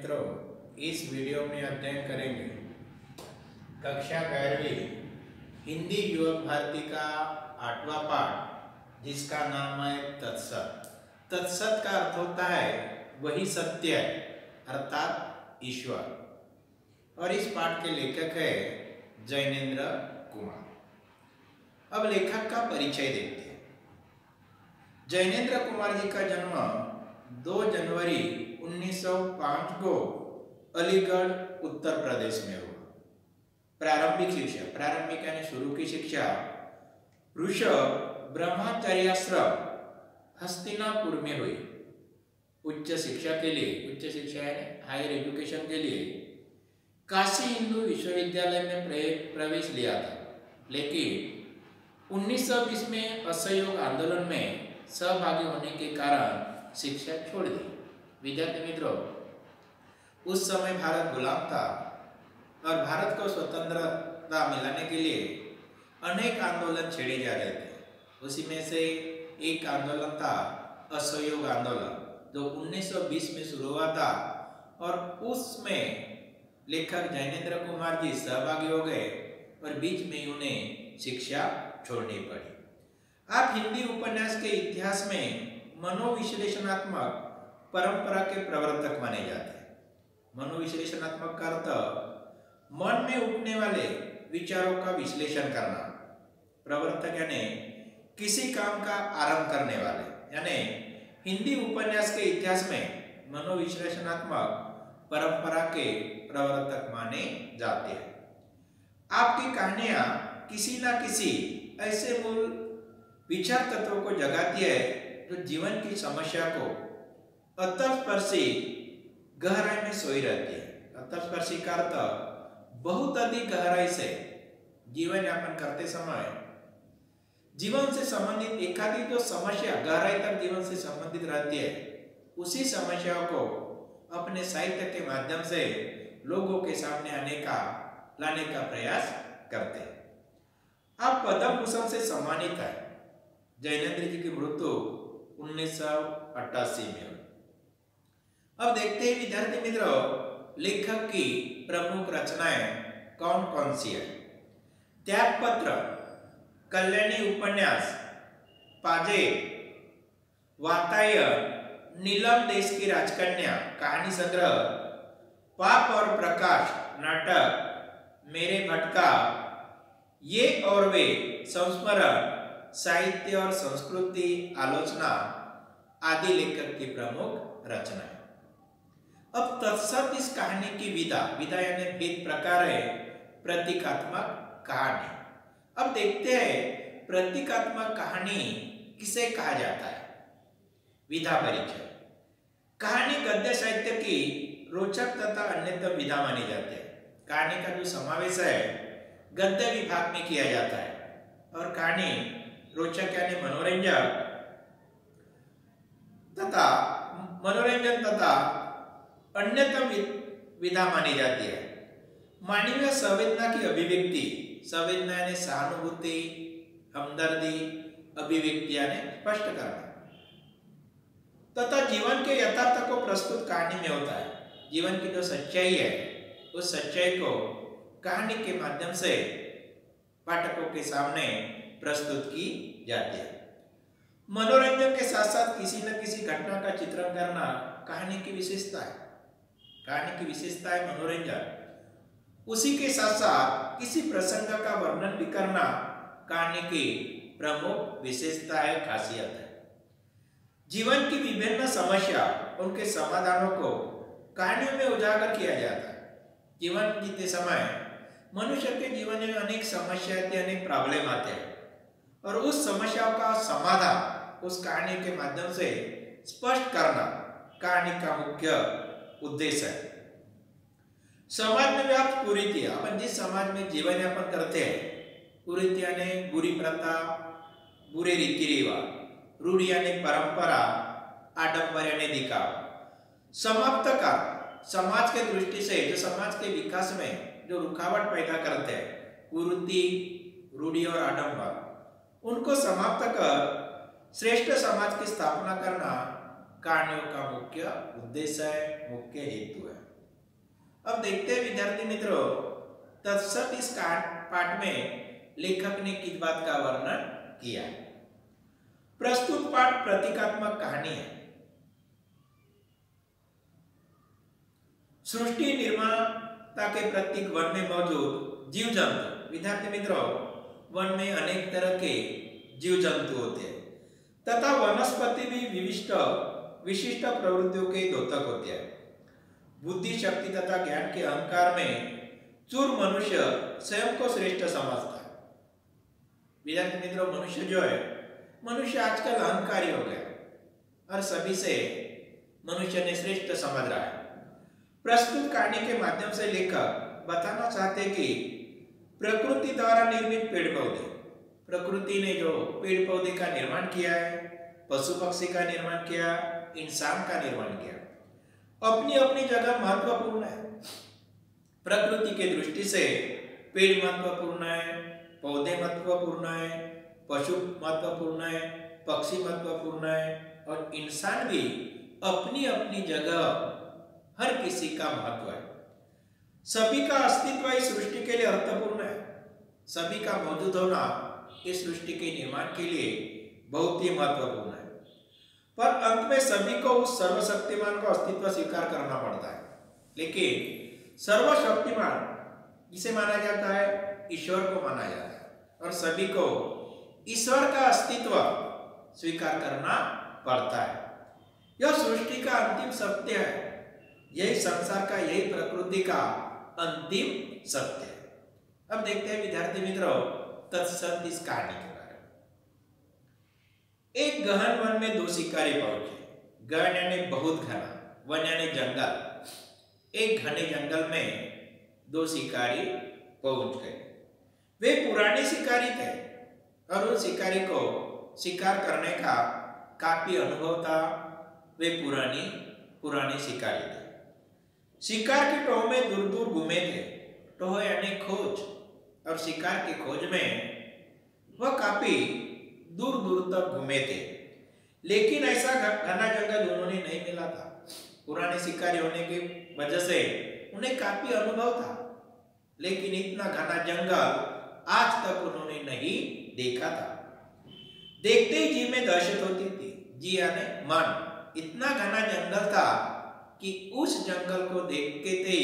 मित्रों, इस वीडियो में अध्ययन करेंगे कक्षा 11वीं हिंदी युवक भारती का 8वां पाठ, जिसका नाम है तत्सत। तत्सत का अर्थ होता है वही सत्य अर्थात ईश्वर। और इस पाठ के लेखक है जैनेन्द्र कुमार। अब लेखक का परिचय देखते हैं। जैनेन्द्र कुमार जी का जन्म 2 जनवरी 1905 को अलीगढ़ उत्तर प्रदेश में हुआ। प्रारंभिक यानी शुरू की शिक्षा ऋषभ ब्रह्मचर्याश्रम हस्तिनापुर में हुई। उच्च शिक्षा यानी हायर एजुकेशन के लिए काशी हिंदू विश्वविद्यालय में प्रवेश लिया था, लेकिन 1920 में असहयोग आंदोलन में सहभागी होने के कारण शिक्षा छोड़ दी। विद्यार्थी मित्रों, उस समय भारत गुलाम था और भारत को स्वतंत्रता मिलाने के लिए अनेक आंदोलन छेड़े जा रहे थे। उसी में से एक आंदोलन था असहयोग आंदोलन, जो 1920 में शुरू हुआ था और उसमें लेखक जैनेन्द्र कुमार जी सहभागी हो गए और बीच में उन्हें शिक्षा छोड़नी पड़ी। आप हिंदी उपन्यास के इतिहास में मनोविश्लेषणात्मक परंपरा के प्रवर्तक माने जाते हैं। मनोविश्लेषणात्मक का अर्थ मन में उठने वाले विचारों का विश्लेषण करना। प्रवर्तक यानी किसी काम का आरंभ करने वाले, यानी हिंदी उपन्यास के इतिहास में मनोविश्लेषणात्मक परंपरा के प्रवर्तक माने जाते हैं। आपकी कहानियां किसी न किसी ऐसे मूल विचार तत्वों को जगाती है जो जीवन की समस्या को अंतःस्पर्शी गहराई में सोई रहती है। अंतःस्पर्शी का अर्थ बहुत अधिक गहराई से जीवन यापन करते समय जीवन से संबंधित एकाधिक जो समस्या गहराई तक जीवन से संबंधित रहती है, उसी समस्याओं को अपने साहित्य के माध्यम से लोगों के सामने लाने का प्रयास करते हैं। आप पद्म भूषण से सम्मानित है। जैनेन्द्र जी की मृत्यु 1988 में हुई। अब देखते हैं विद्यार्थी मित्रों, लेखक की प्रमुख रचनाएं कौन कौन सी है। त्यागपत्र, कल्याणी उपन्यास, पाजे, वातायन, नीलम देश की राजकन्या कहानी संग्रह, पाप और प्रकाश नाटक, मेरे भटका, ये और वे, संस्मरण, साहित्य और संस्कृति आलोचना आदि लेखक की प्रमुख रचना है। अब तत्सत इस कहानी की विधा यानी भेद प्रकार है प्रतीकात्मक कहानी। अब देखते हैं प्रतीकात्मक कहानी किसे कहा जाता है। विधा परिचय। कहानी गद्य साहित्य की रोचक तथा अन्यतम विधा मानी जाती है। कहानी का जो समावेश है गद्य विभाग में किया जाता है और कहानी रोचक यानी मनोरंजन तथा अन्यतम विधा मानी जाती है। मानवीय संवेदना की अभिव्यक्ति, संवेदना यानी सहानुभूति, हमदर्दी, अभिव्यक्ति यानी स्पष्ट करना तथा जीवन के यथार्थ को प्रस्तुत कहानी में होता है। जीवन की जो सच्चाई है उस सच्चाई को कहानी के माध्यम से पाठकों के सामने प्रस्तुत की जाती है। मनोरंजन के साथ साथ किसी न किसी घटना का चित्रण करना कहानी की विशेषता है। कहानी की विशेषता है मनोरंजन। उसी के साथ साथ किसी प्रसंग का वर्णन भी करना कहानी की प्रमुख विशेषता है, खासियत है। जीवन की विभिन्न समस्या, उनके समाधानों को कहानियों में उजागर किया जाता है। जीवन जीते समय मनुष्य के जीवन में अनेक समस्याएं, अनेक प्रॉब्लम आते हैं और उस समस्याओं का समाधान उस कहानी के माध्यम से स्पष्ट करना कहानी का मुख्य उद्देश्य है। समाज में व्याप्त कुरीति, अपन जिस समाज में जीवन यापन करते हैं, कुरीति यानी बुरी प्रथा, बुरे रीति रिवाज, रूढ़ी यानी परंपरा, आडंबर यानी दिखावा, समाप्त का समाज के दृष्टि से जो समाज के विकास में जो रुकावट पैदा करते हैं, कुरीति, रूढ़ी और आडंबर, उनको समाप्त कर श्रेष्ठ समाज की स्थापना करना कहानियों का मुख्य उद्देश्य है, मुख्य हेतु है। अब देखते हैं विद्यार्थी मित्रों, तत्सत इस पाठ में लेखक ने किस बात का वर्णन किया है। प्रस्तुत पाठ प्रतीकात्मक कहानी है। सृष्टि निर्माता के प्रतीक वन में मौजूद जीव जंतु। विद्यार्थी मित्रों, वन में अनेक तरह के जीव जंतु होते हैं तथा वनस्पति भी विशिष्ट प्रवृत्तियों के द्योतक होते हैं। बुद्धि, शक्ति तथा ज्ञान के अहंकार में चूर मनुष्य स्वयं को श्रेष्ठ समझता है। विद्यार्थी मित्रों, मनुष्य जो है, मनुष्य आजकल अहंकारी हो गया और सभी से मनुष्य ने श्रेष्ठ समझ रहा है। प्रस्तुत कहानी के माध्यम से लेखक बताना चाहते कि प्रकृति द्वारा निर्मित पेड़ पौधे, प्रकृति ने जो पेड़ पौधे का निर्माण किया है, पशु पक्षी का निर्माण किया, इंसान का निर्माण किया, अपनी अपनी जगह महत्वपूर्ण है। प्रकृति के दृष्टि से पेड़ महत्वपूर्ण है, पौधे महत्वपूर्ण है, पशु महत्वपूर्ण है, पक्षी महत्वपूर्ण है और इंसान भी अपनी अपनी जगह हर किसी का महत्व है। सभी का अस्तित्व इस सृष्टि के लिए अर्थपूर्ण है। सभी का मौजूद होना इस सृष्टि के निर्माण के लिए बहुत ही महत्वपूर्ण है। पर अंत में सभी को उस सर्वशक्तिमान का अस्तित्व स्वीकार करना पड़ता है। लेकिन सर्वशक्तिमान जिसे माना जाता है, ईश्वर को माना जाता है और सभी को ईश्वर का अस्तित्व स्वीकार करना पड़ता है। यह सृष्टि का अंतिम सत्य है। यही संसार का, यही प्रकृति का अंतिम सत्य है। अब देखते हैं विद्यार्थी मित्रों, तत्सत इस कहानी के बारे में। एक गहन वन में दो शिकारी पहुंचे। गहन यानी बहुत घना, वन यानी जंगल। एक घने जंगल में दो शिकारी पहुंच गए। वे पुराने शिकारी थे और उन शिकारी को शिकार करने का काफी अनुभव था। वे पुराने शिकारी थे। शिकार की टोह में दूर दूर घूमे थे। टोह यानी खोज, और शिकार की खोज में वह काफी दूर दूर तक घूमे थे। लेकिन ऐसा घना जंगल उन्होंने नहीं मिला था। पुराने शिकारी होने की वजह से उन्हें काफी अनुभव था, लेकिन इतना घना जंगल आज तक उन्होंने नहीं देखा था। देखते ही जी में दहशत होती थी। जी यानी मन। इतना घना जंगल था कि उस जंगल को देखते ही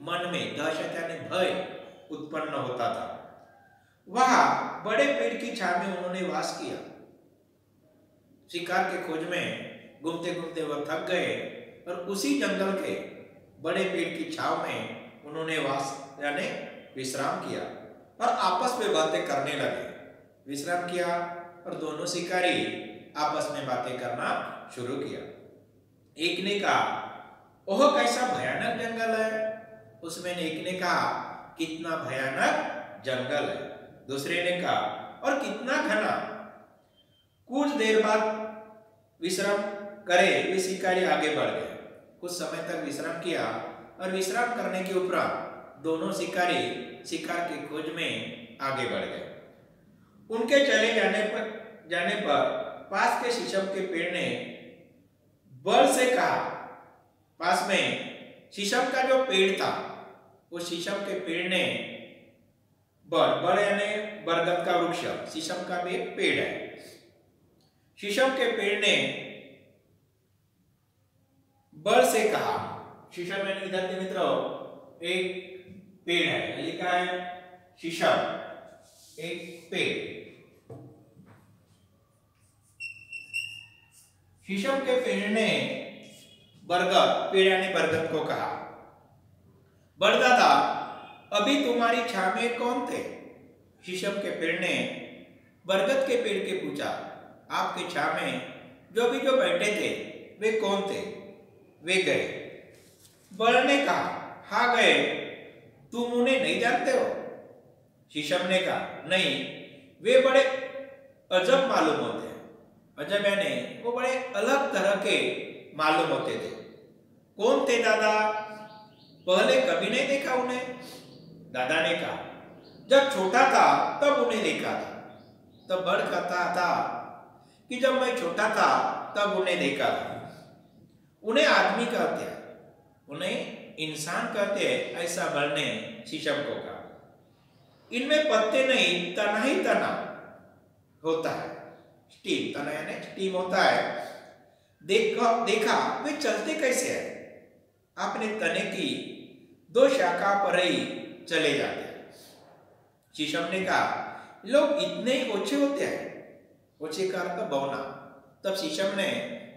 मन में दहशत यानी भय उत्पन्न होता था। वहां बड़े पेड़ की छांव में उन्होंने वास किया। शिकार के खोज में घूमते घूमते वह थक गए और उसी जंगल के बड़े पेड़ की छांव में उन्होंने वास यानी विश्राम किया और आपस में बातें करने लगे। विश्राम किया और दोनों शिकारी आपस में बातें करना शुरू किया। एक ने कहा, ओह कैसा भयानक जंगल है। उसमें एक ने कहा, कितना भयानक जंगल है। दूसरे ने कहा, और कितना घना। कुछ देर बाद विश्राम करे वे शिकारी आगे बढ़ गए। कुछ समय तक विश्राम किया और विश्राम करने के उपरांत दोनों शिकारी शिकार की खोज में आगे बढ़ गए। उनके चले जाने पर पास के शीशम के पेड़ ने बल से कहा। पास में शीशम का जो पेड़ था, वो शीशम के पेड़ ने बड़ यानी बरगद का वृक्ष, शीशम का भी एक पेड़ है। शीशम के पेड़ ने बल से कहा। शीशम यानी विद्यार्थी मित्रों एक पेड़ है, लिखा है शीशम एक पेड़। शीशम के पेड़ ने बरगद, पेड़ यानी बरगद को कहा, बड़दादा अभी तुम्हारी छांव में कौन थे? शीशम के पेड़ ने बरगद के पेड़ के पूछा, आपके छांव में जो बैठे थे वे कौन थे? वे गए। बड़ ने कहा, हाँ गए, तुम उन्हें नहीं जानते हो? शीशम ने कहा, नहीं, वे बड़े अजब मालूम होते हैं। अजब यानी वो बड़े अलग तरह के मालूम होते थे। कौन थे दादा? पहले कभी नहीं देखा उन्हें। दादा ने कहा, जब छोटा था तब उन्हें देखा था। तब बड़ कहता था कि जब मैं छोटा था तब उन्हें देखा था। उन्हें आदमी कहते हैं, उन्हें इंसान कहते हैं, ऐसा बल ने शीशम को कहा। इनमें पत्ते नहीं, तना ही तना होता है, स्टीम, तना यानी स्टीम होता है। देखा वे चलते कैसे हैं? आपने तने की 2 शाखा पर ही चले जाते हैं। शीशम ने कहा, लोग इतने ही ऊंचे होते हैं? ऊंचे का अर्थ बौना। तब शीशम ने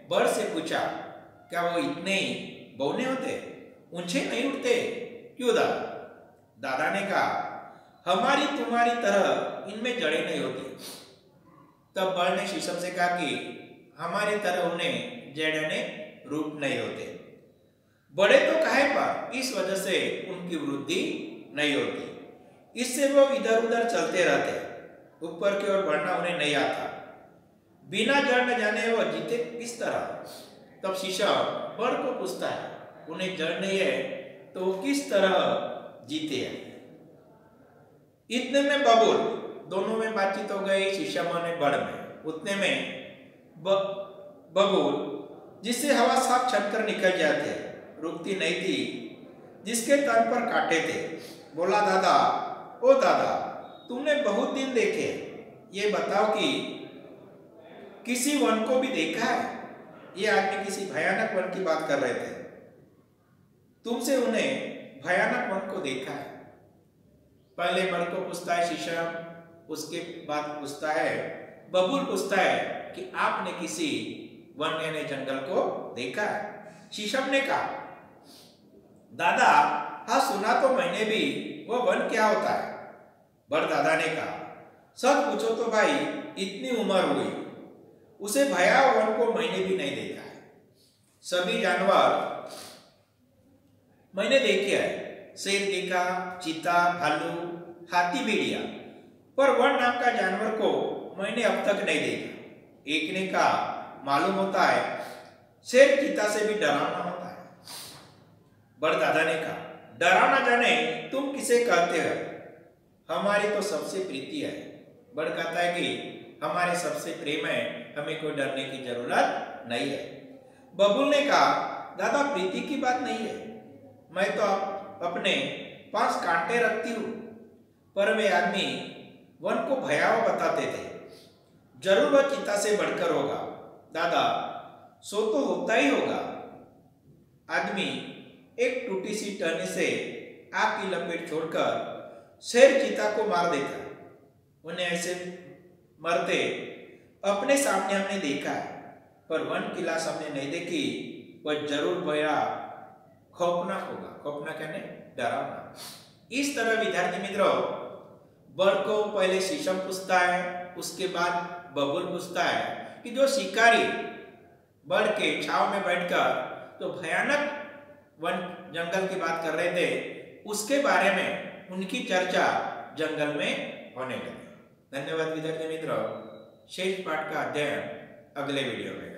बड़ से पूछा, क्या वो इतने ही बौने होते, ऊंचे नहीं उठते? क्यों दादा? दादा ने कहा, हमारी तुम्हारी तरह इनमें जड़ें नहीं होती। तब बड़ ने शीशम से कहा कि हमारी तरह उन्हें जड़ें रूप नहीं होते। बड़े तो काहे पर, इस वजह से उनकी वृद्धि नहीं होती, इससे वो इधर उधर चलते रहते, ऊपर की ओर बढ़ना उन्हें नहीं आता। बिना जड़ न जाने वो जीते किस तरह? तब शीशम बड़ को पूछता है, उन्हें जड़ नहीं है तो वो किस तरह जीते हैं? इतने में बबूल, दोनों में बातचीत हो गई, शीशम और बड़ में। उतने में बबूल, जिससे हवा साफ छनकर निकल जाती है, रुकती नहीं थी, जिसके तन पर कांटे थे, बोला, दादा, ओ दादा, तुमने बहुत दिन देखे, ये बताओ कि किसी वन को भी देखा है? ये आदमी किसी भयानक वन की बात कर रहे थे। तुमसे उन्हें भयानक वन को देखा है? पहले बड़ को पूछता है शीशम, उसके बाद पूछता है बबूल, पूछता है कि आपने किसी वन यानी जंगल को देखा है? शीशम ने कहा, दादा, हाँ सुना तो मैंने भी, वो वन क्या होता है? बड़ दादा ने कहा, सच पूछो तो भाई, इतनी उम्र हुई, उसे भयावह वन को मैंने भी नहीं देखा है। सभी जानवर मैंने देखे हैं, शेर देखा, चीता, भालू, हाथी, भेड़िया, पर वन नाम का जानवर को मैंने अब तक नहीं देखा। एक ने कहा, मालूम होता है शेर चीता से भी डरावना होता है। बड़ दादा ने कहा, डरावना जाने तुम किसे कहते हो? हमारी तो सबसे प्रीति है। बड़ कहता है कि हमारे सबसे प्रेम है, हमें कोई डरने की जरूरत नहीं है। बबूल ने कहा, दादा, प्रीति की बात नहीं है, मैं तो अपने पास कांटे रखती हूँ, पर वे आदमी वन को भयावह बताते थे, जरूर वह चीता से बढ़कर होगा। दादा, सो तो होता ही होगा। आदमी एक टूटी सी टहनी से आग की लपेट छोड़कर शेर चीता को मार देता, उन्हें ऐसे मरते अपने सामने हमने देखा है, पर वन की लाश हमने नहीं देखी। वह जरूर बड़ा खौफनाक होगा। खौफनाक यानी डरावना। इस तरह विद्यार्थी मित्रों, बड़ को पहले शीशम पूछता है, उसके बाद बबूल पूछता है कि जो शिकारी बड़ के छाव में बैठकर तो भयानक वन जंगल की बात कर रहे थे, उसके बारे में उनकी चर्चा जंगल में होने लगी। धन्यवाद विद्यार्थी मित्रों। शेष पाठ का अध्ययन अगले वीडियो में।